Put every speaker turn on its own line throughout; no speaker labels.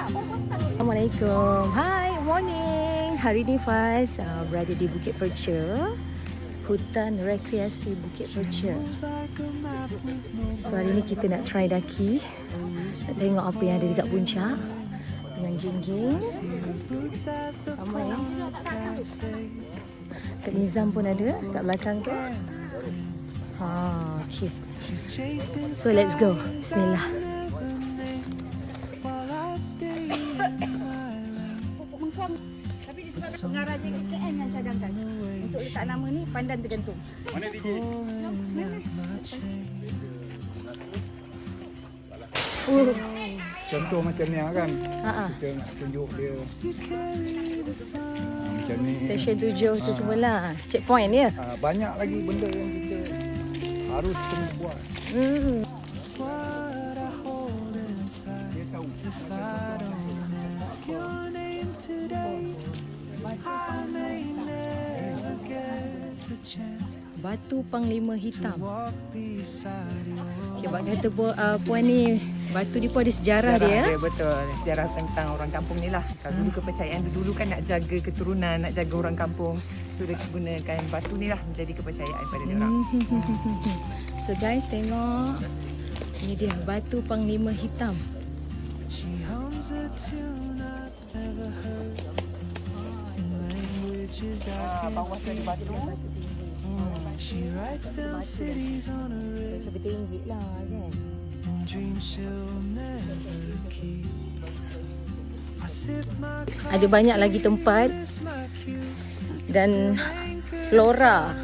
Assalamualaikum. Hi, morning. Hari ni Faz berada di Bukit Perca, hutan rekreasi Bukit Perca. So hari ni kita nak try daki, nak tengok apa yang ada dekat puncak dengan geng-geng. Ramai ya. Kak Nizam pun ada kat belakang tu. Okay. So let's go. Bismillah.
Tapi disebabkan pengarahnya KKM yang cadangkan untuk letak nama ni Pandan Tergantung.
Mana DJ? Contoh macam ni kan. Kita nak tunjuk dia. Macam ni.
Stesen 7 tu sebelah. Checkpoint dia.
Banyak lagi benda yang kita harus kena buat. Dia tahu.
Batu Panglima Hitam. Okay, Bak kata puan ni, batu ni pun ada sejarah dia.
Betul, sejarah tentang orang kampung ni lah. Kalau dulu kepercayaan dulu kan nak jaga keturunan, nak jaga orang kampung, so dia gunakan batu ni lah menjadi kepercayaan pada dia orang.
So guys, tengok. Ini dia Batu Panglima Hitam.
Bawah tu ada batu yang batu
Sampai tinggi lah kan. Ada banyak lagi tempat dan flora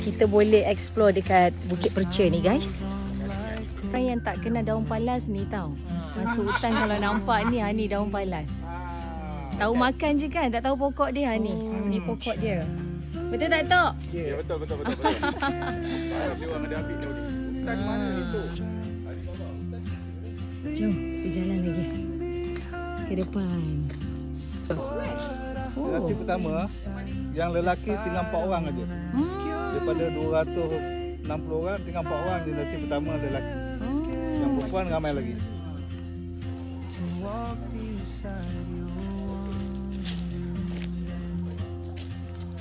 kita boleh explore dekat Bukit Perca ni guys. Orang yang tak kena daun palas ni tahu. Masuk hutan kalau nampak ni, ni daun palas. Tahu makan je kan, tak tahu pokok dia ni. Ni pokok dia. Betul tak Tok?
Ya, betul. Harap dia orang ada ambil tau. Hutan mana itu?
Jom, kita jalan lagi ke depan.
Generasi pertama, yang lelaki tinggal 4 orang aja. Daripada 260 orang, tinggal 4 orang generasi pertama lelaki. Yang perempuan ramai lagi.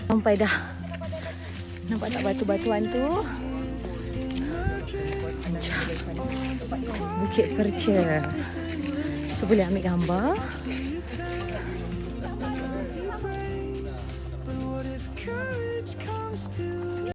Sampai dah. Nampak tak batu-batuan tu? Bukit Perca. So boleh ambil gambar.